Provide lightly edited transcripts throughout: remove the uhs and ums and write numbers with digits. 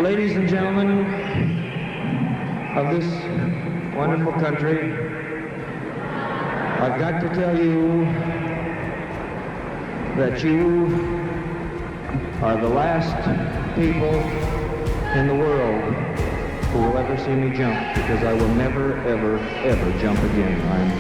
Ladies and gentlemen of this wonderful country, I've got to tell you that you are the last people in the world who will ever see me jump, because I will never, ever, ever jump again. I am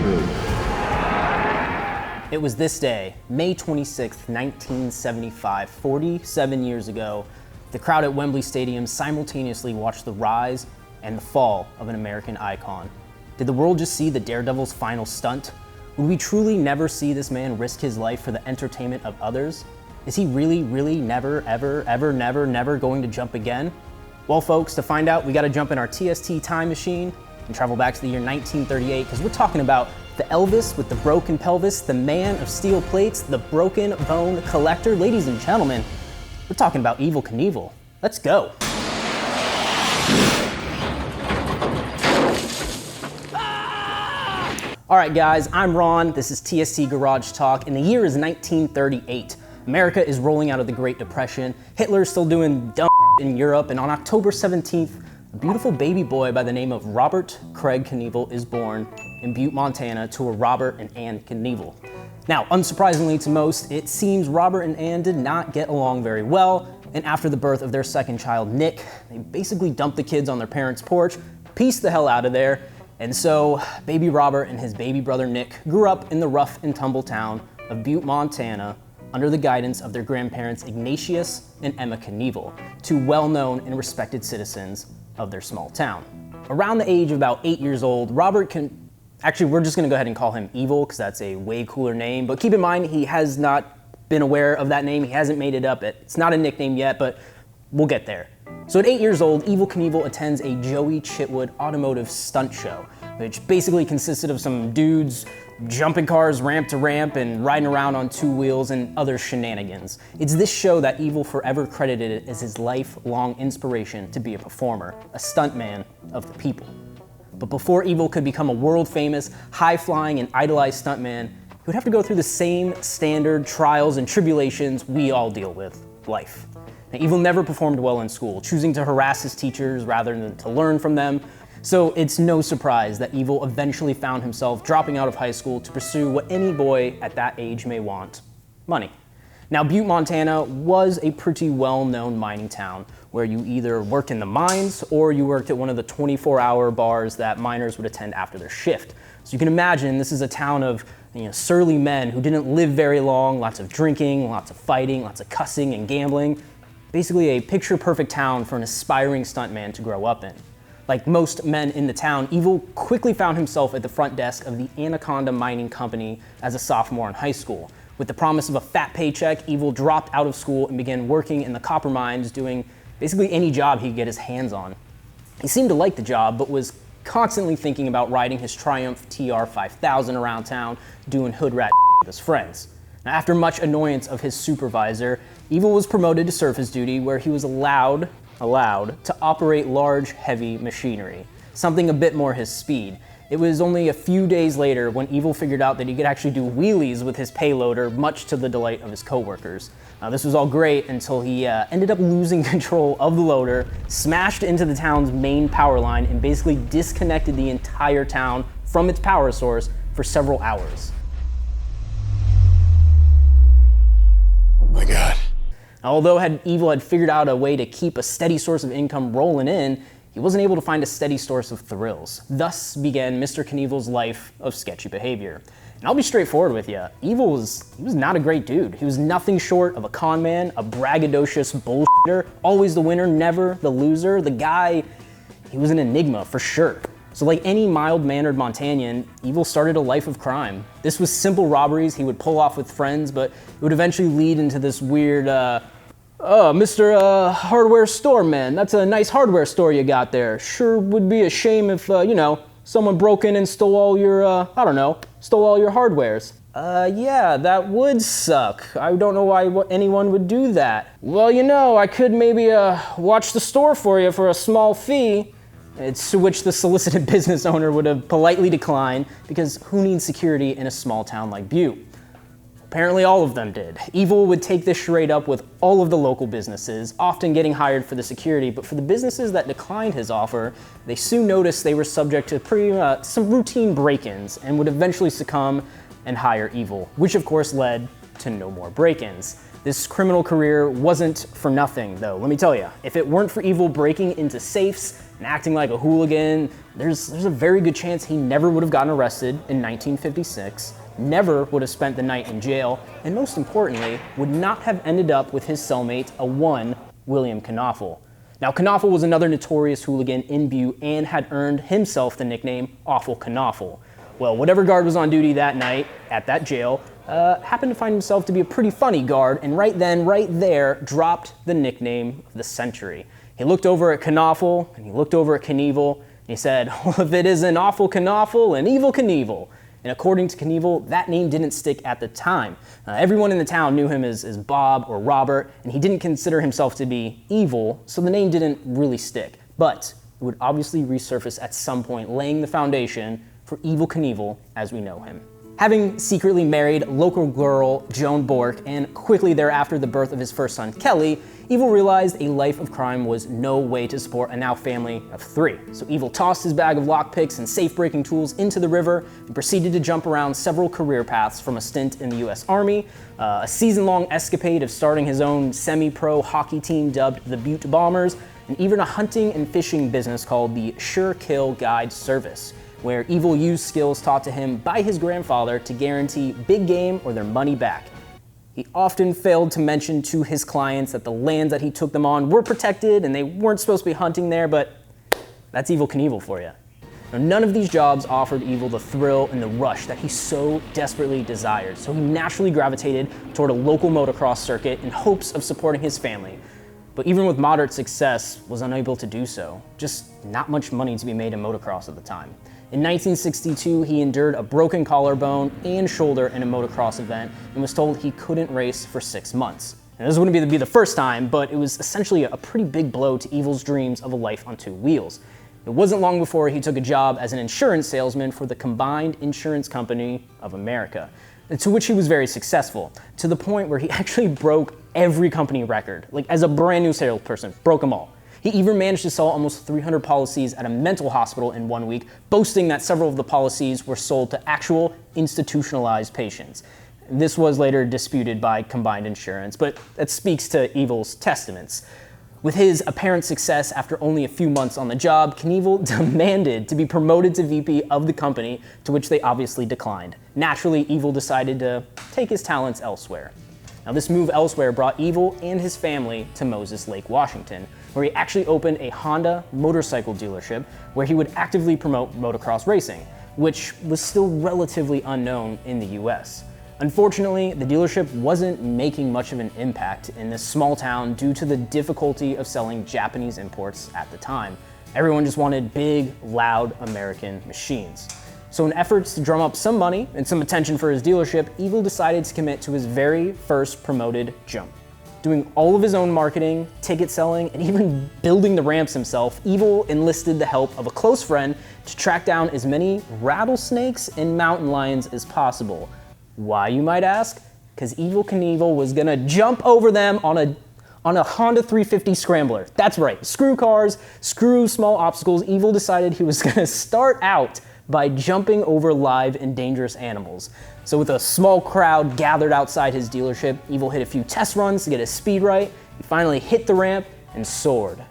through. It was this day, May 26th, 1975, 47 years ago, the crowd at Wembley Stadium simultaneously watched the rise and the fall of an American icon. Did the world just see the Daredevil's final stunt? Would we truly never see this man risk his life for the entertainment of others? Is he really, really never, ever, ever, never going to jump again? Well, folks, to find out, we gotta jump in our TST time machine and travel back to the year 1938, because we're talking about the Elvis with the broken pelvis, the man of steel plates, the broken bone collector. Ladies and gentlemen, we're talking about Evel Knievel. Let's go. All right, guys, I'm Ron. This is TST Garage Talk, and the year is 1938. America is rolling out of the Great Depression. Hitler's still doing dumb in Europe, and on October 17th, a beautiful baby boy by the name of Robert Craig Knievel is born in Butte, Montana, to a Robert and Ann Knievel. Now, unsurprisingly to most, it seems Robert and Ann did not get along very well, and after the birth of their second child, Nick, they basically dumped the kids on their parents' porch, pieced the hell out of there, and so baby Robert and his baby brother Nick grew up in the rough and tumble town of Butte, Montana, under the guidance of their grandparents Ignatius and Emma Knievel, two well-known and respected citizens of their small town. Around the age of about 8 years old, actually, we're just gonna go ahead and call him Evel, because that's a way cooler name, but keep in mind, he has not been aware of that name. He hasn't made it up. It's not a nickname yet, but we'll get there. So at 8 years old, Evel Knievel attends a Joey Chitwood automotive stunt show, which basically consisted of some dudes jumping cars ramp to ramp and riding around on two wheels and other shenanigans. It's this show that Evel forever credited as his lifelong inspiration to be a performer, a stuntman of the people. But before Evel could become a world-famous, high-flying, and idolized stuntman, he would have to go through the same standard trials and tribulations we all deal with, life. Now, Evel never performed well in school, choosing to harass his teachers rather than to learn from them. So it's no surprise that Evel eventually found himself dropping out of high school to pursue what any boy at that age may want: money. Now, Butte, Montana was a pretty well-known mining town where you either worked in the mines or you worked at one of the 24-hour bars that miners would attend after their shift. So you can imagine this is a town of surly men who didn't live very long, lots of drinking, lots of fighting, lots of cussing and gambling. Basically a picture-perfect town for an aspiring stuntman to grow up in. Like most men in the town, Evel quickly found himself at the front desk of the Anaconda Mining Company as a sophomore in high school. With the promise of a fat paycheck, Evel dropped out of school and began working in the copper mines, doing basically any job he could get his hands on. He seemed to like the job, but was constantly thinking about riding his Triumph TR 5000 around town, doing hood rat with his friends. Now, after much annoyance of his supervisor, Evel was promoted to surface duty, where he was allowed to operate large, heavy machinery, something a bit more his speed. It was only a few days later when Evel figured out that he could actually do wheelies with his payloader, much to the delight of his coworkers. Now, this was all great until he ended up losing control of the loader, smashed into the town's main power line, and basically disconnected the entire town from its power source for several hours. Oh my God. Now, although Evel had figured out a way to keep a steady source of income rolling in, he wasn't able to find a steady source of thrills. Thus began Mr. Knievel's life of sketchy behavior. And I'll be straightforward with you, Evel was not a great dude. He was nothing short of a con man, a braggadocious bullshitter, always the winner, never the loser. The guy, he was an enigma for sure. So like any mild-mannered Montanian, Evel started a life of crime. This was simple robberies he would pull off with friends, but it would eventually lead into this weird, Mr. Hardware Store Man, that's a nice hardware store you got there. Sure would be a shame if, someone broke in and stole all your, stole all your hardwares. Yeah, that would suck. I don't know why anyone would do that. Well, I could maybe watch the store for you for a small fee. It's to which the solicited business owner would have politely declined, because who needs security in a small town like Butte? Apparently all of them did. Evel would take this charade up with all of the local businesses, often getting hired for the security, but for the businesses that declined his offer, they soon noticed they were subject to some routine break-ins and would eventually succumb and hire Evel, which of course led to no more break-ins. This criminal career wasn't for nothing, though, let me tell you. If it weren't for Evel breaking into safes and acting like a hooligan, there's a very good chance he never would have gotten arrested in 1956, never would have spent the night in jail, and most importantly, would not have ended up with his cellmate, a one William Knaufel. Now, Knaufel was another notorious hooligan in Butte and had earned himself the nickname Awful Knaufel. Well, whatever guard was on duty that night at that jail happened to find himself to be a pretty funny guard, and right then, right there, dropped the nickname of the century. He looked over at Knaufel, and he looked over at Knievel, and he said, well, if it isn't Awful Knaufel and Evel Knievel. And according to Knievel, that name didn't stick at the time. Everyone in the town knew him as Bob or Robert, and he didn't consider himself to be evil, so the name didn't really stick. But it would obviously resurface at some point, laying the foundation for Evel Knievel as we know him. Having secretly married local girl Joan Bork, and quickly thereafter the birth of his first son, Kelly, Evel realized a life of crime was no way to support a now family of three. So Evel tossed his bag of lockpicks and safe-breaking tools into the river and proceeded to jump around several career paths, from a stint in the US Army, a season-long escapade of starting his own semi-pro hockey team dubbed the Butte Bombers, and even a hunting and fishing business called the Sure Kill Guide Service, where Evel used skills taught to him by his grandfather to guarantee big game or their money back. He often failed to mention to his clients that the lands that he took them on were protected and they weren't supposed to be hunting there, but that's Evel Knievel for you. Now, none of these jobs offered Evel the thrill and the rush that he so desperately desired, so he naturally gravitated toward a local motocross circuit in hopes of supporting his family. But even with moderate success, was unable to do so. Just not much money to be made in motocross at the time. In 1962, he endured a broken collarbone and shoulder in a motocross event and was told he couldn't race for 6 months. Now, this wouldn't be the first time, but it was essentially a pretty big blow to Evel's dreams of a life on two wheels. It wasn't long before he took a job as an insurance salesman for the Combined Insurance Company of America, to which he was very successful, to the point where he actually broke every company record. Like, as a brand new salesperson, broke them all. He even managed to sell almost 300 policies at a mental hospital in 1 week, boasting that several of the policies were sold to actual institutionalized patients. This was later disputed by Combined Insurance, but that speaks to Evel's testaments. With his apparent success after only a few months on the job, Knievel demanded to be promoted to VP of the company, to which they obviously declined. Naturally, Evel decided to take his talents elsewhere. Now, this move elsewhere brought Evel and his family to Moses Lake, Washington, where he actually opened a Honda motorcycle dealership where he would actively promote motocross racing, which was still relatively unknown in the US. Unfortunately, the dealership wasn't making much of an impact in this small town due to the difficulty of selling Japanese imports at the time. Everyone just wanted big, loud American machines. So in efforts to drum up some money and some attention for his dealership, Evel decided to commit to his very first promoted jump. Doing all of his own marketing, ticket selling, and even building the ramps himself, Evel enlisted the help of a close friend to track down as many rattlesnakes and mountain lions as possible. Why, you might ask? Because Evel Knievel was gonna jump over them on a Honda 350 Scrambler. That's right, screw cars, screw small obstacles. Evel decided he was gonna start out by jumping over live and dangerous animals. So with a small crowd gathered outside his dealership, Evel hit a few test runs to get his speed right. He finally hit the ramp and soared,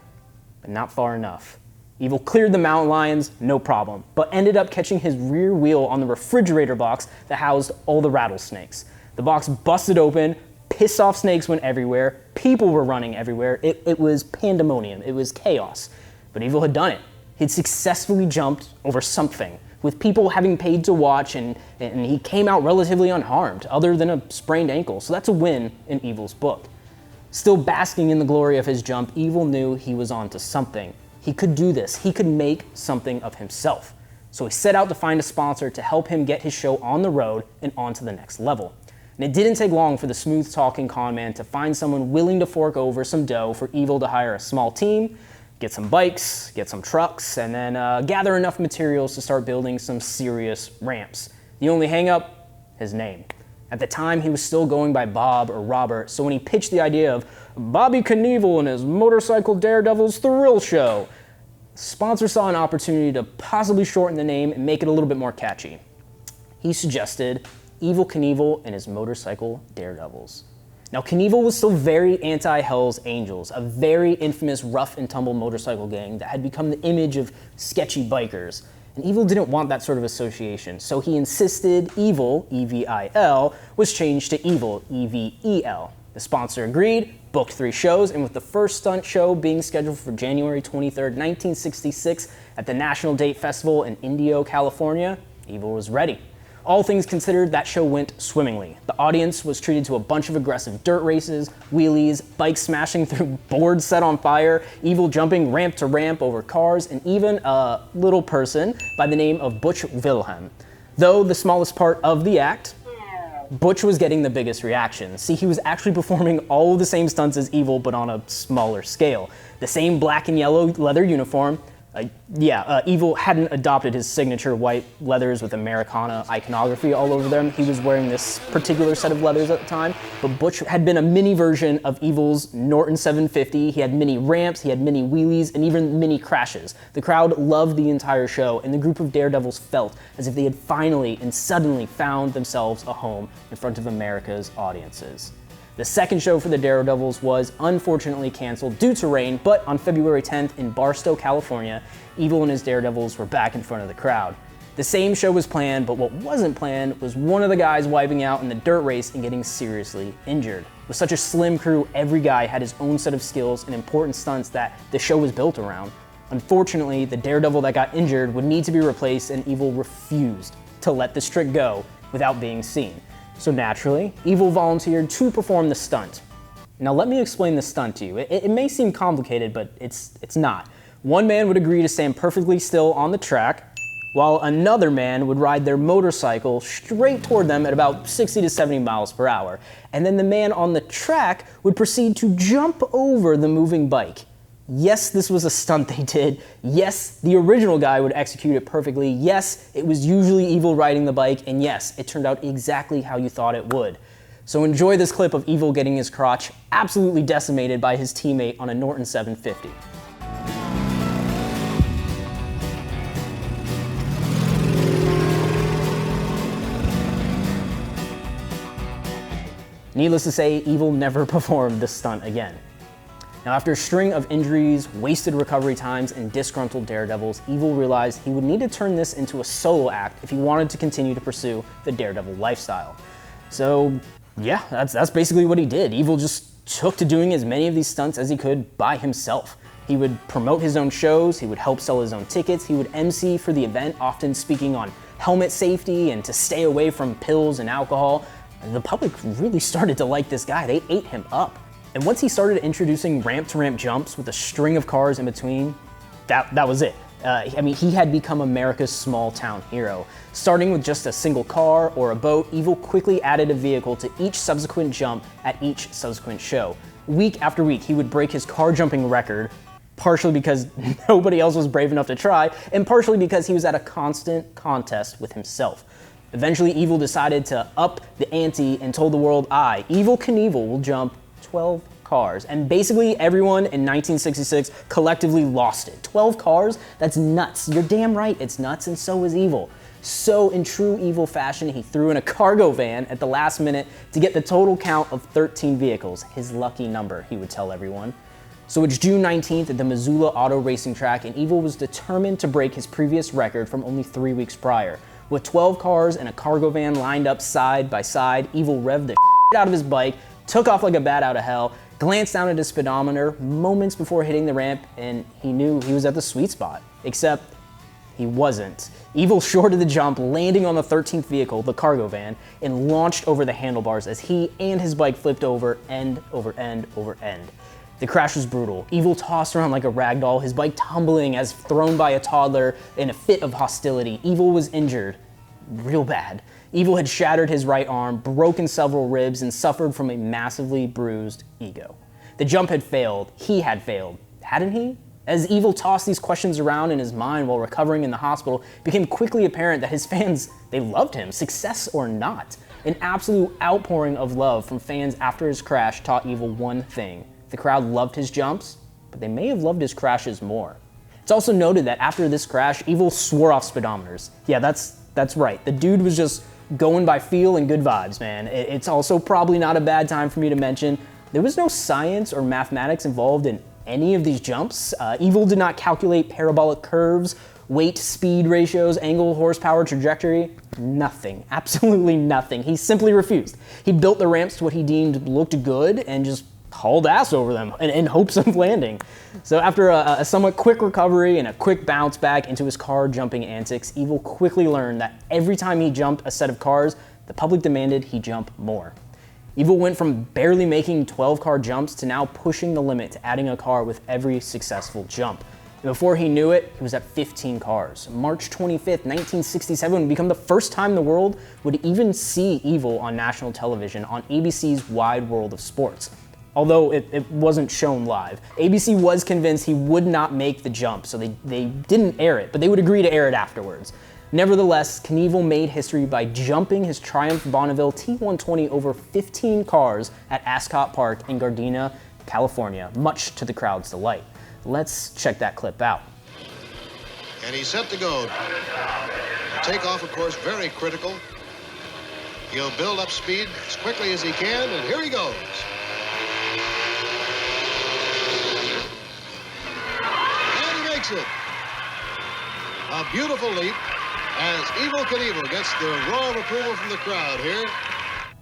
but not far enough. Evel cleared the mountain lions, no problem, but ended up catching his rear wheel on the refrigerator box that housed all the rattlesnakes. The box busted open, pissed off snakes went everywhere, people were running everywhere. It was pandemonium, it was chaos. But Evel had done it. He'd successfully jumped over something, with people having paid to watch, and he came out relatively unharmed, other than a sprained ankle. So that's a win in Evel's book. Still basking in the glory of his jump, Evel knew he was onto something. He could do this. He could make something of himself. So he set out to find a sponsor to help him get his show on the road and on to the next level. And it didn't take long for the smooth-talking con man to find someone willing to fork over some dough for Evel to hire a small team, get some bikes, get some trucks, and then gather enough materials to start building some serious ramps. The only hang-up? His name. At the time, he was still going by Bob or Robert, so when he pitched the idea of Bobby Knievel and his Motorcycle Daredevils Thrill Show, sponsor saw an opportunity to possibly shorten the name and make it a little bit more catchy. He suggested Evel Knievel and his Motorcycle Daredevils. Now, Knievel was still very anti-Hell's Angels, a very infamous rough and tumble motorcycle gang that had become the image of sketchy bikers. And Evel didn't want that sort of association, so he insisted Evel, E-V-I-L, was changed to Evil, E-V-E-L. The sponsor agreed, booked 3 shows, and with the first stunt show being scheduled for January 23rd, 1966 at the National Date Festival in Indio, California, Evel was ready. All things considered, that show went swimmingly. The audience was treated to a bunch of aggressive dirt races, wheelies, bikes smashing through boards set on fire, Evel jumping ramp to ramp over cars, and even a little person by the name of Butch Wilhelm. Though the smallest part of the act, Butch was getting the biggest reaction. See, he was actually performing all of the same stunts as Evel, but on a smaller scale. The same black and yellow leather uniform. Evel hadn't adopted his signature white leathers with Americana iconography all over them. He was wearing this particular set of leathers at the time, but Butch had been a mini version of Evel's Norton 750. He had mini ramps, he had mini wheelies, and even mini crashes. The crowd loved the entire show, and the group of daredevils felt as if they had finally and suddenly found themselves a home in front of America's audiences. The second show for the Daredevils was unfortunately canceled due to rain, but on February 10th in Barstow, California, Evel and his Daredevils were back in front of the crowd. The same show was planned, but what wasn't planned was one of the guys wiping out in the dirt race and getting seriously injured. With such a slim crew, every guy had his own set of skills and important stunts that the show was built around. Unfortunately, the Daredevil that got injured would need to be replaced, and Evel refused to let this trick go without being seen. So naturally, Evel volunteered to perform the stunt. Now let me explain the stunt to you. It may seem complicated, but it's not. One man would agree to stand perfectly still on the track, while another man would ride their motorcycle straight toward them at about 60 to 70 miles per hour. And then the man on the track would proceed to jump over the moving bike. Yes, this was a stunt they did. Yes, the original guy would execute it perfectly. Yes, it was usually Evel riding the bike. And yes, it turned out exactly how you thought it would. So enjoy this clip of Evel getting his crotch absolutely decimated by his teammate on a Norton 750. Needless to say, Evel never performed this stunt again. Now, after a string of injuries, wasted recovery times, and disgruntled daredevils, Evel realized he would need to turn this into a solo act if he wanted to continue to pursue the daredevil lifestyle. So, yeah, that's basically what he did. Evel just took to doing as many of these stunts as he could by himself. He would promote his own shows, he would help sell his own tickets, he would MC for the event, often speaking on helmet safety and to stay away from pills and alcohol. And the public really started to like this guy. They ate him up. And once he started introducing ramp-to-ramp jumps with a string of cars in between, that was it. He had become America's small-town hero. Starting with just a single car or a boat, Evel quickly added a vehicle to each subsequent jump at each subsequent show. Week after week, he would break his car jumping record, partially because nobody else was brave enough to try, and partially because he was at a constant contest with himself. Eventually, Evel decided to up the ante and told the world, Evel Knievel, will jump 12 cars. And basically everyone in 1966 collectively lost it. 12 cars? That's nuts. You're damn right, it's nuts, and so is Evel. So in true Evel fashion, he threw in a cargo van at the last minute to get the total count of 13 vehicles. His lucky number, he would tell everyone. So it's June 19th at the Missoula Auto Racing Track, and Evel was determined to break his previous record from only 3 weeks prior. With 12 cars and a cargo van lined up side by side, Evel revved the out of his bike, took off like a bat out of hell, glanced down at his speedometer moments before hitting the ramp, and he knew he was at the sweet spot. Except he wasn't. Evel shorted the jump, landing on the 13th vehicle, the cargo van, and launched over the handlebars as he and his bike flipped over end over end over end. The crash was brutal. Evel tossed around like a rag doll, his bike tumbling as thrown by a toddler in a fit of hostility. Evel was injured real bad. Evel had shattered his right arm, broken several ribs, and suffered from a massively bruised ego. The jump had failed. He had failed. Hadn't he? As Evel tossed these questions around in his mind while recovering in the hospital, it became quickly apparent that his fans, they loved him, success or not. An absolute outpouring of love from fans after his crash taught Evel one thing. The crowd loved his jumps, but they may have loved his crashes more. It's also noted that after this crash, Evel swore off speedometers. Yeah, that's right. The dude was just going by feel and good vibes, man. It's also probably not a bad time for me to mention there was no science or mathematics involved in any of these jumps. Evel did not calculate parabolic curves, weight, speed ratios, angle, horsepower, trajectory. Nothing, absolutely nothing. He simply refused. He built the ramps to what he deemed looked good and just hauled ass over them in hopes of landing. So after a somewhat quick recovery and a quick bounce back into his car jumping antics, Evel quickly learned that every time he jumped a set of cars, the public demanded he jump more. Evel went from barely making 12-car jumps to now pushing the limit to adding a car with every successful jump. And before he knew it, he was at 15 cars. March 25th, 1967 would become the first time the world would even see Evel on national television on ABC's Wide World of Sports. Although it wasn't shown live. ABC was convinced he would not make the jump, so they didn't air it, but they would agree to air it afterwards. Nevertheless, Knievel made history by jumping his Triumph Bonneville T120 over 15 cars at Ascot Park in Gardena, California, much to the crowd's delight. Let's check that clip out. And he's set to go. Takeoff, of course, very critical. He'll build up speed as quickly as he can, and here he goes. And he makes it. A beautiful leap as Evel Knievel gets the roar of approval from the crowd here.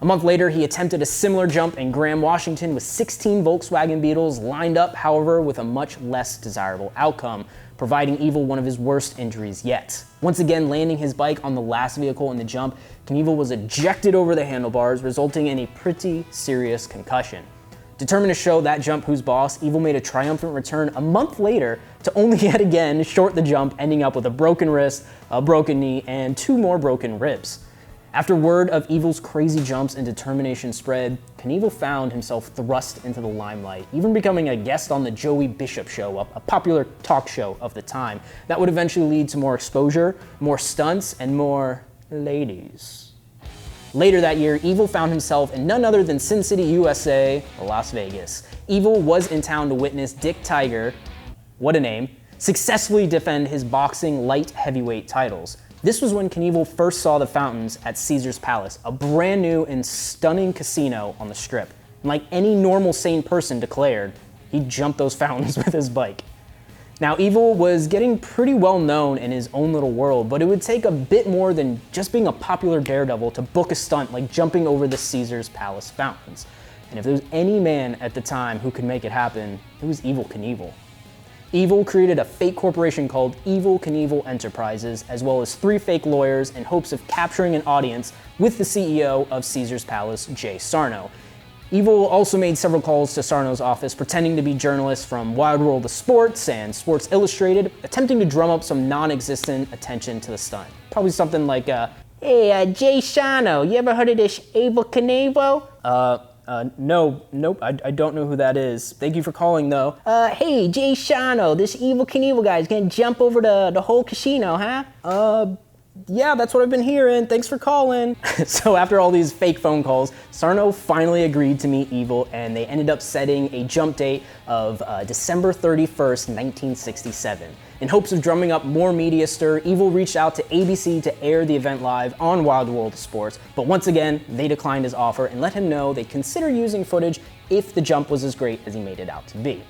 A month later, he attempted a similar jump in Graham, Washington with 16 Volkswagen Beetles lined up, however, with a much less desirable outcome, providing Evel one of his worst injuries yet. Once again, landing his bike on the last vehicle in the jump, Knievel was ejected over the handlebars, resulting in a pretty serious concussion. Determined to show that jump who's boss, Evel made a triumphant return a month later to only yet again short the jump, ending up with a broken wrist, a broken knee, and 2 more broken ribs. After word of Evel's crazy jumps and determination spread, Knievel found himself thrust into the limelight, even becoming a guest on the Joey Bishop Show, a popular talk show of the time. That would eventually lead to more exposure, more stunts, and more ladies. Later that year, Evel found himself in none other than Sin City, USA, Las Vegas. Evel was in town to witness Dick Tiger, what a name, successfully defend his boxing light heavyweight titles. This was when Knievel first saw the fountains at Caesar's Palace, a brand new and stunning casino on the Strip. And like any normal sane person declared, he jumped those fountains with his bike. Now, Evel was getting pretty well known in his own little world, but it would take a bit more than just being a popular daredevil to book a stunt like jumping over the Caesar's Palace fountains. And if there was any man at the time who could make it happen, it was Evel Knievel. Evel created a fake corporation called Evel Knievel Enterprises, as well as 3 fake lawyers in hopes of capturing an audience with the CEO of Caesar's Palace, Jay Sarno. Evel also made several calls to Sarno's office pretending to be journalists from Wide World of Sports and Sports Illustrated, attempting to drum up some non-existent attention to the stunt. Probably something like, hey, Jay Sarno, you ever heard of this Evel Knievel? Nope, I don't know who that is. Thank you for calling, though. Hey, Jay Sarno, this Evel Knievel guy is gonna jump over the whole casino, huh? Yeah, that's what I've been hearing. Thanks for calling. So after all these fake phone calls, Sarno finally agreed to meet Evel, and they ended up setting a jump date of December 31st, 1967. In hopes of drumming up more media stir, Evel reached out to ABC to air the event live on Wild World of Sports, but once again, they declined his offer and let him know they'd consider using footage if the jump was as great as he made it out to be.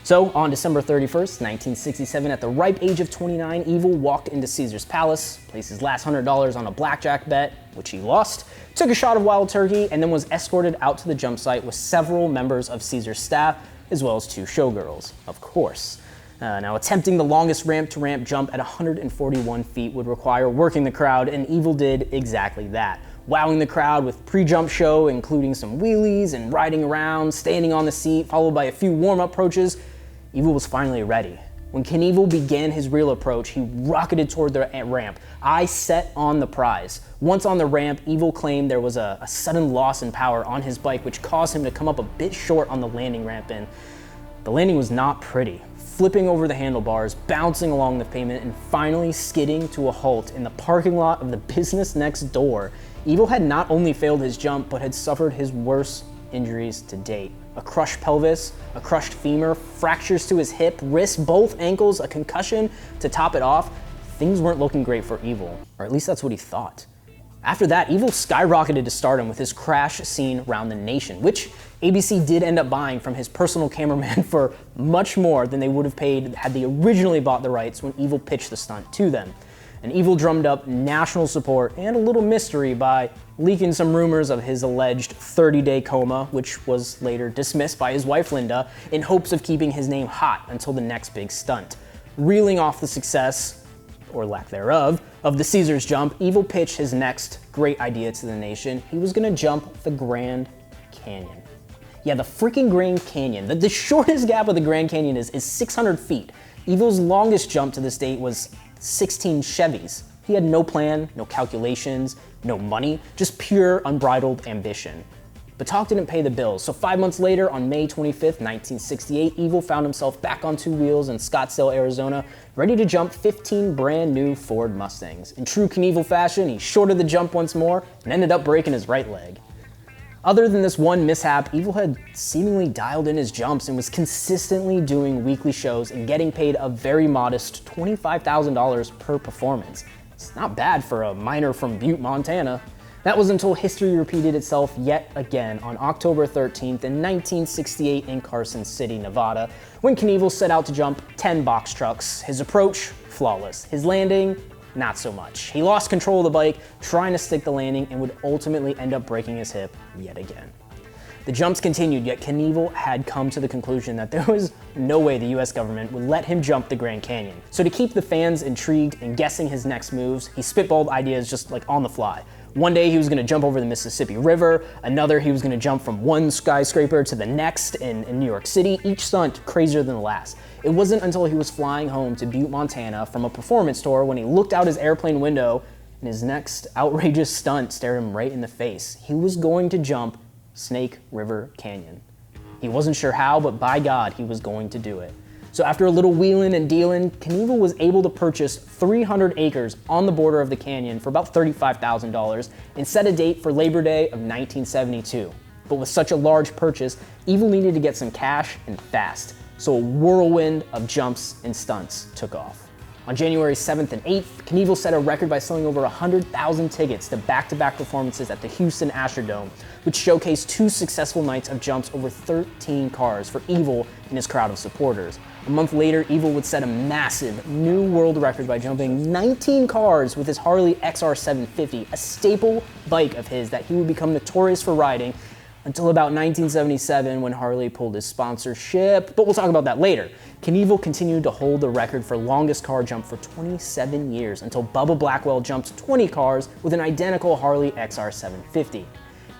So, on December 31st, 1967, at the ripe age of 29, Evel walked into Caesar's Palace, placed his last $100 on a blackjack bet, which he lost, took a shot of wild turkey, and then was escorted out to the jump site with several members of Caesar's staff, as well as 2 showgirls, of course. Now, attempting the longest ramp-to-ramp jump at 141 feet would require working the crowd, and Evel did exactly that, wowing the crowd with pre-jump show, including some wheelies and riding around, standing on the seat, followed by a few warm-up approaches. Evel was finally ready. When Knievel began his real approach, he rocketed toward the ramp, eyes set on the prize. Once on the ramp, Evel claimed there was a sudden loss in power on his bike, which caused him to come up a bit short on the landing ramp, and the landing was not pretty. Flipping over the handlebars, bouncing along the pavement, and finally skidding to a halt in the parking lot of the business next door, Evel had not only failed his jump, but had suffered his worst injuries to date. A crushed pelvis, a crushed femur, fractures to his hip, wrist, both ankles, a concussion to top it off. Things weren't looking great for Evel, or at least that's what he thought. After that, Evel skyrocketed to stardom with his crash seen around the nation, which ABC did end up buying from his personal cameraman for much more than they would have paid had they originally bought the rights when Evel pitched the stunt to them. And Evel drummed up national support and a little mystery by leaking some rumors of his alleged 30-day coma, which was later dismissed by his wife Linda, in hopes of keeping his name hot until the next big stunt. Reeling off the success, or lack thereof, of the Caesars jump, Evel pitched his next great idea to the nation. He was gonna jump the Grand Canyon. Yeah, the freaking Grand Canyon. The shortest gap of the Grand Canyon is 600 feet. Evel's longest jump to this date was 16 Chevys. He had no plan, no calculations, no money, just pure unbridled ambition. But talk didn't pay the bills, so 5 months later, on May 25th, 1968, Evel found himself back on two wheels in Scottsdale, Arizona, ready to jump 15 brand new Ford Mustangs. In true Knievel fashion, he shorted the jump once more and ended up breaking his right leg. Other than this one mishap, Evel had seemingly dialed in his jumps and was consistently doing weekly shows and getting paid a very modest $25,000 per performance. It's not bad for a miner from Butte, Montana. That was until history repeated itself yet again on October 13th in 1968 in Carson City, Nevada, when Knievel set out to jump 10 box trucks. His approach, flawless. His landing, not so much. He lost control of the bike, trying to stick the landing, and would ultimately end up breaking his hip yet again. The jumps continued, yet Knievel had come to the conclusion that there was no way the US government would let him jump the Grand Canyon. So to keep the fans intrigued and guessing his next moves, he spitballed ideas just like on the fly. One day he was gonna jump over the Mississippi River, another he was gonna jump from one skyscraper to the next in New York City, each stunt crazier than the last. It wasn't until he was flying home to Butte, Montana from a performance tour when he looked out his airplane window and his next outrageous stunt stared him right in the face. He was going to jump Snake River Canyon. He wasn't sure how, but by God, he was going to do it. So after a little wheeling and dealing, Knievel was able to purchase 300 acres on the border of the canyon for about $35,000 and set a date for Labor Day of 1972. But with such a large purchase, Evel needed to get some cash and fast. So a whirlwind of jumps and stunts took off. On January 7th and 8th, Knievel set a record by selling over 100,000 tickets to back-to-back performances at the Houston Astrodome, which showcased two successful nights of jumps over 13 cars for Evel and his crowd of supporters. A month later, Evel would set a massive new world record by jumping 19 cars with his Harley XR750, a staple bike of his that he would become notorious for riding until about 1977 when Harley pulled his sponsorship, but we'll talk about that later. Knievel continued to hold the record for longest car jump for 27 years until Bubba Blackwell jumped 20 cars with an identical Harley XR750.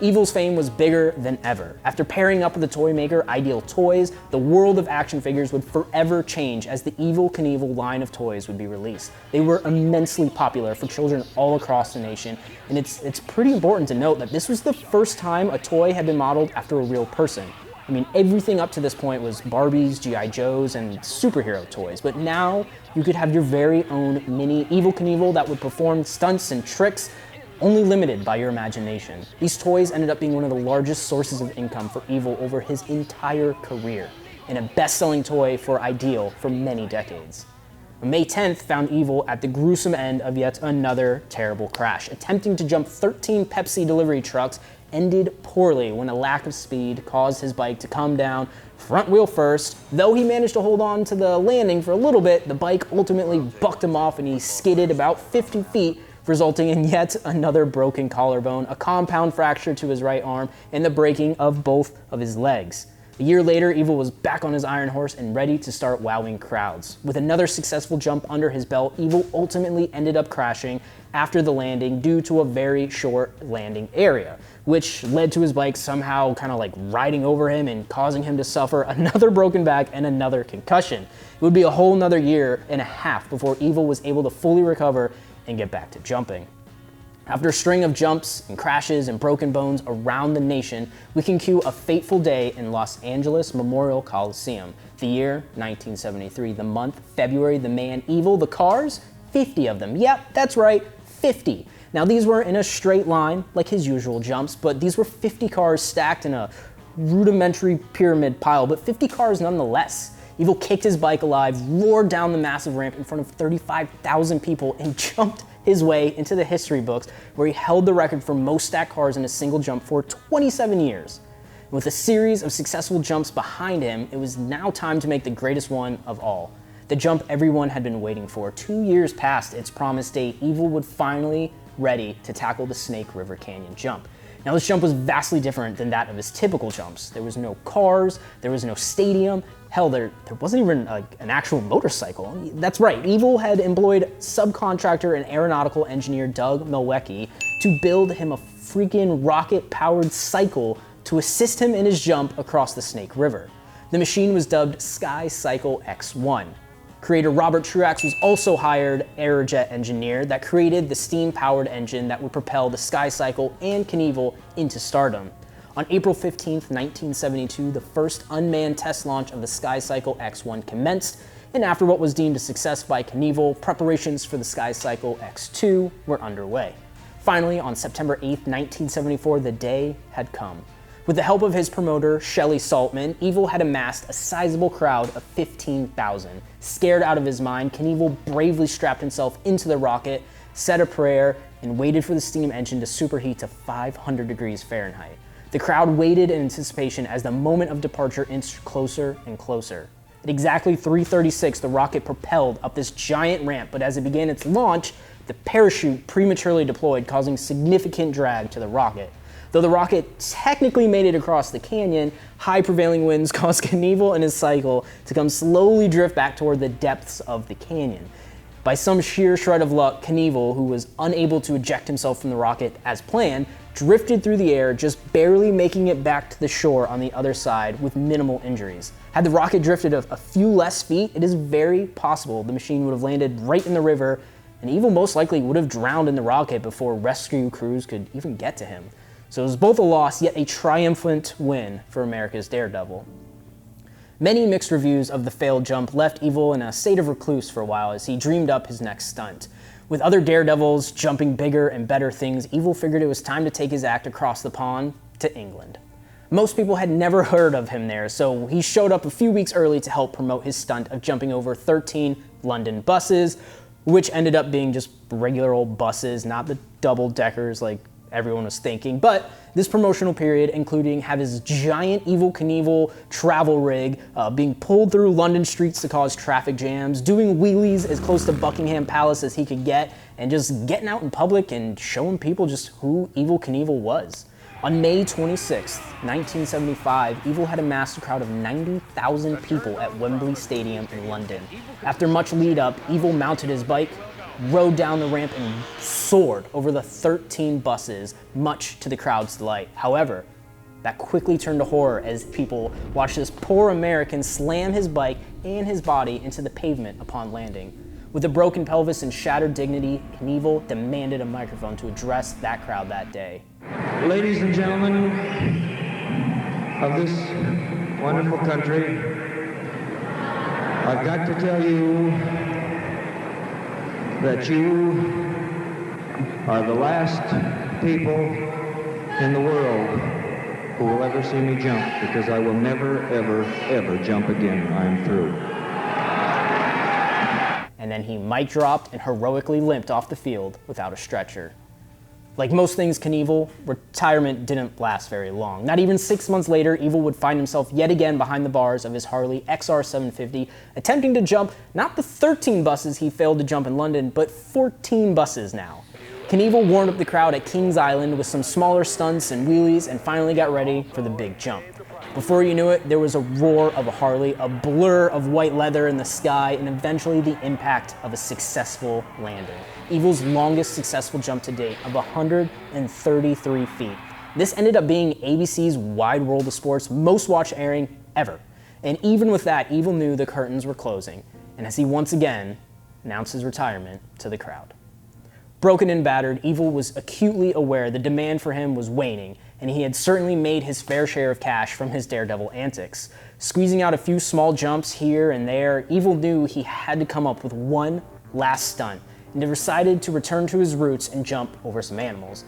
Evel's fame was bigger than ever. After pairing up with the toy maker Ideal Toys, the world of action figures would forever change as the Evel Knievel line of toys would be released. They were immensely popular for children all across the nation, and it's pretty important to note that this was the first time a toy had been modeled after a real person. I mean, everything up to this point was Barbies, G.I. Joes, and superhero toys, but now you could have your very own mini Evel Knievel that would perform stunts and tricks only limited by your imagination. These toys ended up being one of the largest sources of income for Evel over his entire career, and a best-selling toy for Ideal for many decades. May 10th found Evel at the gruesome end of yet another terrible crash. Attempting to jump 13 Pepsi delivery trucks ended poorly when a lack of speed caused his bike to come down front wheel first. Though he managed to hold on to the landing for a little bit, the bike ultimately bucked him off and he skidded about 50 feet, resulting in yet another broken collarbone, a compound fracture to his right arm, and the breaking of both of his legs. A year later, Evel was back on his iron horse and ready to start wowing crowds. With another successful jump under his belt, Evel ultimately ended up crashing after the landing due to a very short landing area, which led to his bike somehow kind of like riding over him and causing him to suffer another broken back and another concussion. It would be a whole nother year and a half before Evel was able to fully recover and get back to jumping. After a string of jumps and crashes and broken bones around the nation, we can cue a fateful day in Los Angeles Memorial Coliseum. The year, 1973. The month, February. The man, Evel. The cars, 50 of them. Yep, that's right, 50. Now these weren't in a straight line like his usual jumps, but these were 50 cars stacked in a rudimentary pyramid pile, but 50 cars nonetheless. Evel kicked his bike alive, roared down the massive ramp in front of 35,000 people, and jumped his way into the history books, where he held the record for most stacked cars in a single jump for 27 years. And with a series of successful jumps behind him, it was now time to make the greatest one of all. The jump everyone had been waiting for. 2 years past its promised date, Evel would finally ready to tackle the Snake River Canyon jump. Now this jump was vastly different than that of his typical jumps. There was no cars, there was no stadium, hell, there wasn't even an actual motorcycle. That's right, Evel had employed subcontractor and aeronautical engineer Doug Milwaukee to build him a freaking rocket-powered cycle to assist him in his jump across the Snake River. The machine was dubbed Skycycle X1. Creator Robert Truax was also hired Aerojet engineer that created the steam-powered engine that would propel the Skycycle and Knievel into stardom. On April 15th, 1972, the first unmanned test launch of the Skycycle X1 commenced, and after what was deemed a success by Knievel, preparations for the Skycycle X2 were underway. Finally, on September 8th, 1974, the day had come. With the help of his promoter, Shelley Saltman, Evel had amassed a sizable crowd of 15,000. Scared out of his mind, Knievel bravely strapped himself into the rocket, said a prayer, and waited for the steam engine to superheat to 500 degrees Fahrenheit. The crowd waited in anticipation as the moment of departure inched closer and closer. At exactly 3:36, the rocket propelled up this giant ramp, but as it began its launch, the parachute prematurely deployed, causing significant drag to the rocket. Though the rocket technically made it across the canyon, high prevailing winds caused Knievel and his cycle to come slowly drift back toward the depths of the canyon. By some sheer shred of luck, Knievel, who was unable to eject himself from the rocket as planned, drifted through the air, just barely making it back to the shore on the other side with minimal injuries. Had the rocket drifted a few less feet, it is very possible the machine would have landed right in the river, and Evel most likely would have drowned in the rocket before rescue crews could even get to him. So it was both a loss, yet a triumphant win for America's Daredevil. Many mixed reviews of the failed jump left Evel in a state of recluse for a while as he dreamed up his next stunt. With other daredevils jumping bigger and better things, Evel figured it was time to take his act across the pond to England. Most people had never heard of him there, so he showed up a few weeks early to help promote his stunt of jumping over 13 London buses, which ended up being just regular old buses, not the double-deckers like everyone was thinking. But this promotional period, including have his giant Evel Knievel travel rig being pulled through London streets to cause traffic jams, doing wheelies as close to Buckingham Palace as he could get, and just getting out in public and showing people just who Evel Knievel was. On May 26, 1975, Evel had amassed a crowd of 90,000 people at Wembley Stadium in London. After much lead up, Evel mounted his bike, rode down the ramp, and soared over the 13 buses, much to the crowd's delight. However, that quickly turned to horror as people watched this poor American slam his bike and his body into the pavement upon landing. With a broken pelvis and shattered dignity, Knievel demanded a microphone to address that crowd that day. Ladies and gentlemen of this wonderful country, I've got to tell you that you are the last people in the world who will ever see me jump, because I will never, ever, ever jump again. I am through. And then he mic dropped and heroically limped off the field without a stretcher. Like most things Knievel, retirement didn't last very long. Not even 6 months later, Evel would find himself yet again behind the bars of his Harley XR750, attempting to jump not the 13 buses he failed to jump in London, but 14 buses now. Knievel warmed up the crowd at Kings Island with some smaller stunts and wheelies, and finally got ready for the big jump. Before you knew it, there was a roar of a Harley, a blur of white leather in the sky, and eventually the impact of a successful landing. Evel's longest successful jump to date of 133 feet. This ended up being ABC's Wide World of Sport's most watched airing ever. And even with that, Evel knew the curtains were closing, and as he once again announced his retirement to the crowd. Broken and battered, Evel was acutely aware the demand for him was waning, and he had certainly made his fair share of cash from his daredevil antics. Squeezing out a few small jumps here and there, Evel knew he had to come up with one last stunt, and decided to return to his roots and jump over some animals.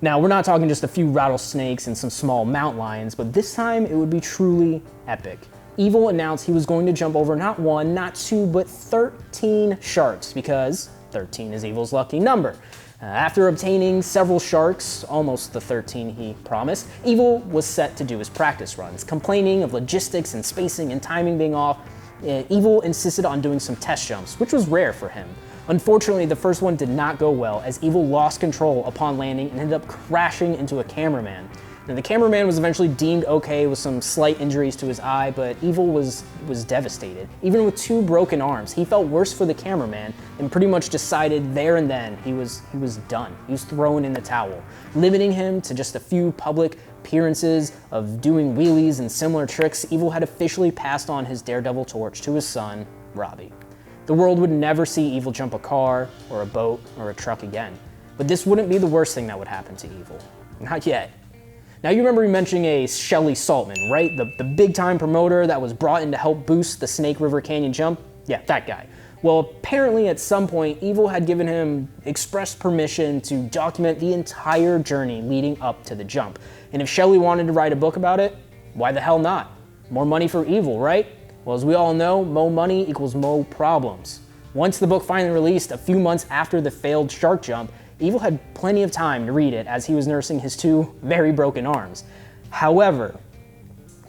Now, we're not talking just a few rattlesnakes and some small mountain lions, but this time it would be truly epic. Evel announced he was going to jump over not one, not two, but 13 sharks, because 13 is Evel's lucky number. After obtaining several sharks, almost the 13 he promised, Evel was set to do his practice runs. Complaining of logistics and spacing and timing being off, Evel insisted on doing some test jumps, which was rare for him. Unfortunately, the first one did not go well, as Evel lost control upon landing and ended up crashing into a cameraman. Now, the cameraman was eventually deemed okay with some slight injuries to his eye, but Evel was devastated. Even with 2 broken arms, he felt worse for the cameraman and pretty much decided there and then he was done. He was thrown in the towel, limiting him to just a few public appearances of doing wheelies and similar tricks. Evel had officially passed on his daredevil torch to his son, Robbie. The world would never see Evel jump a car or a boat or a truck again. But this wouldn't be the worst thing that would happen to Evel. Not yet. Now, you remember me mentioning a Shelley Saltman, right? The big-time promoter that was brought in to help boost the Snake River Canyon jump? Yeah, that guy. Well, apparently at some point, Evel had given him express permission to document the entire journey leading up to the jump. And if Shelley wanted to write a book about it, why the hell not? More money for Evel, right? Well, as we all know, mo money equals mo problems. Once the book finally released, a few months after the failed shark jump, Evel had plenty of time to read it as he was nursing his 2 very broken arms. However,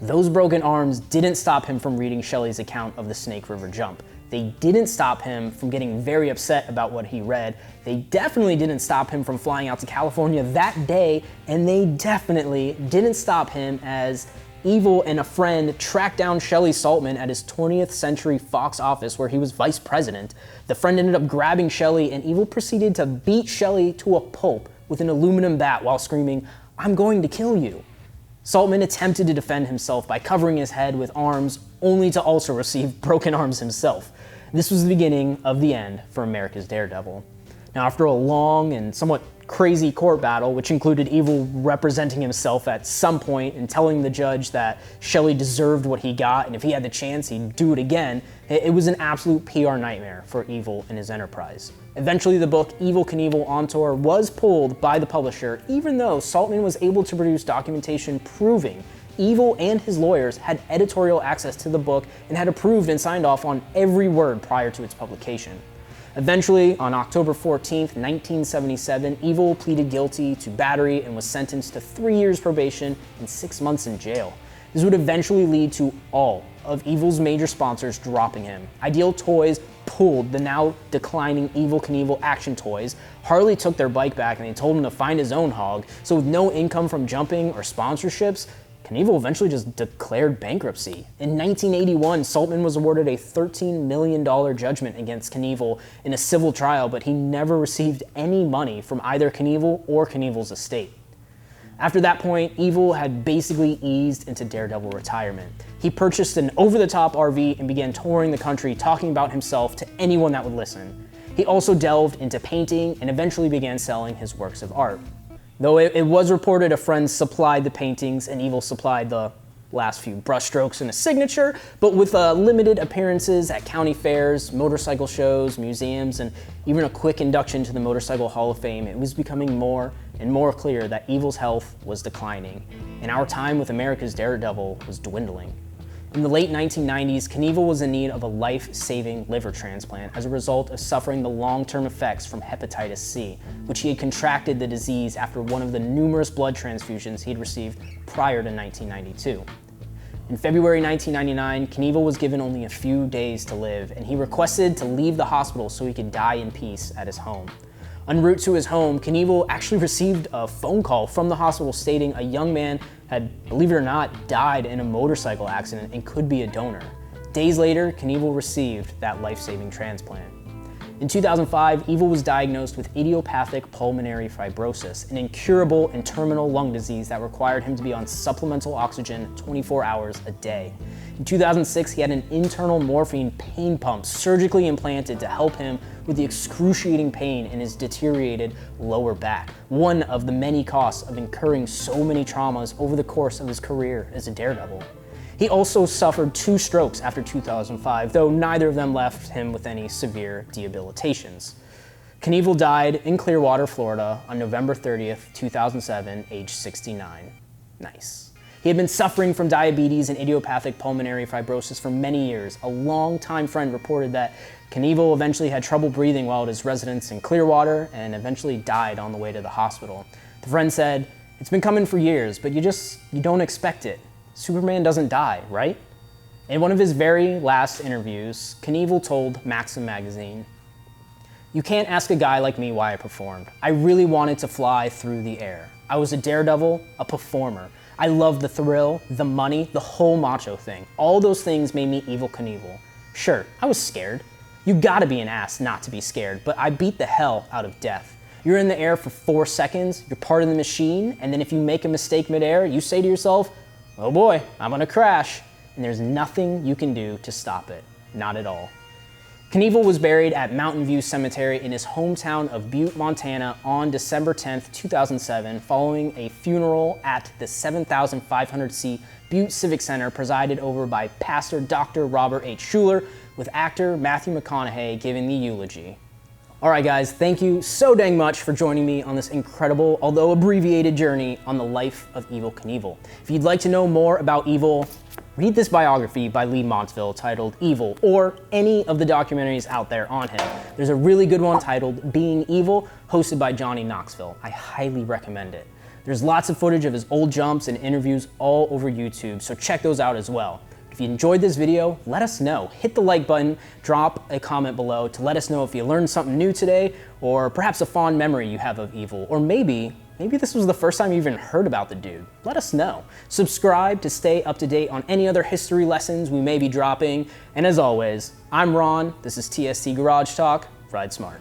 those broken arms didn't stop him from reading Shelley's account of the Snake River jump. They didn't stop him from getting very upset about what he read. They definitely didn't stop him from flying out to California that day, and they definitely didn't stop him as Evel and a friend tracked down Shelley Saltman at his 20th Century Fox office where he was vice president. The friend ended up grabbing Shelley, and Evel proceeded to beat Shelley to a pulp with an aluminum bat while screaming, "I'm going to kill you." Saltman attempted to defend himself by covering his head with arms, only to also receive broken arms himself. This was the beginning of the end for America's Daredevil. Now, after a long and somewhat crazy court battle, which included Evel representing himself at some point and telling the judge that Shelley deserved what he got, and if he had the chance, he'd do it again, it was an absolute PR nightmare for Evel and his enterprise. Eventually, the book Evel Knievel on Tour was pulled by the publisher, even though Saltman was able to produce documentation proving Evel and his lawyers had editorial access to the book and had approved and signed off on every word prior to its publication. Eventually, on October 14th, 1977, Evel pleaded guilty to battery and was sentenced to 3 years probation and 6 months in jail. This would eventually lead to all of Evel's major sponsors dropping him. Ideal Toys pulled the now declining Evel Knievel action toys. Harley took their bike back and they told him to find his own hog. So with no income from jumping or sponsorships, Knievel eventually just declared bankruptcy. In 1981, Saltman was awarded a $13 million judgment against Knievel in a civil trial, but he never received any money from either Knievel or Knievel's estate. After that point, Evel had basically eased into Daredevil retirement. He purchased an over-the-top RV and began touring the country talking about himself to anyone that would listen. He also delved into painting and eventually began selling his works of art. Though it was reported a friend supplied the paintings and Evel supplied the last few brushstrokes and a signature, but with limited appearances at county fairs, motorcycle shows, museums, and even a quick induction to the Motorcycle Hall of Fame, it was becoming more and more clear that Evel's health was declining, and our time with America's Daredevil was dwindling. In the late 1990s, Knievel was in need of a life-saving liver transplant as a result of suffering the long-term effects from hepatitis C, which he had contracted the disease after one of the numerous blood transfusions he had received prior to 1992. In February 1999, Knievel was given only a few days to live, and he requested to leave the hospital so he could die in peace at his home. En route to his home, Knievel actually received a phone call from the hospital stating a young man had, believe it or not, died in a motorcycle accident and could be a donor. Days later, Knievel received that life-saving transplant. In 2005, Evel was diagnosed with idiopathic pulmonary fibrosis, an incurable and terminal lung disease that required him to be on supplemental oxygen 24 hours a day. In 2006, he had an internal morphine pain pump surgically implanted to help him with the excruciating pain in his deteriorated lower back, one of the many costs of incurring so many traumas over the course of his career as a daredevil. He also suffered 2 strokes after 2005, though neither of them left him with any severe debilitations. Knievel died in Clearwater, Florida on November 30th, 2007, age 69. Nice. He had been suffering from diabetes and idiopathic pulmonary fibrosis for many years. A longtime friend reported that Knievel eventually had trouble breathing while at his residence in Clearwater and eventually died on the way to the hospital. The friend said, "It's been coming for years, but you don't expect it. Superman doesn't die, right?" In one of his very last interviews, Knievel told Maxim magazine, "You can't ask a guy like me why I performed. I really wanted to fly through the air. I was a daredevil, a performer. I loved the thrill, the money, the whole macho thing. All those things made me Evel Knievel. Sure, I was scared. You gotta be an ass not to be scared, but I beat the hell out of death. You're in the air for 4 seconds, you're part of the machine, and then if you make a mistake midair, you say to yourself, oh boy, I'm gonna crash, and there's nothing you can do to stop it. Not at all." Knievel was buried at Mountain View Cemetery in his hometown of Butte, Montana on December 10th, 2007, following a funeral at the 7,500-seat Butte Civic Center presided over by Pastor Dr. Robert H. Schuler, with actor Matthew McConaughey giving the eulogy. All right, guys, thank you so dang much for joining me on this incredible, although abbreviated journey on the life of Evel Knievel. If you'd like to know more about Evel, read this biography by Lee Montville titled Evel, or any of the documentaries out there on him. There's a really good one titled Being Evel, hosted by Johnny Knoxville. I highly recommend it. There's lots of footage of his old jumps and interviews all over YouTube, so check those out as well. If you enjoyed this video, let us know. Hit the like button, drop a comment below to let us know if you learned something new today, or perhaps a fond memory you have of Evel, or maybe this was the first time you even heard about the dude. Let us know. Subscribe to stay up to date on any other history lessons we may be dropping. And as always, I'm Ron, this is TST Garage Talk. Ride smart.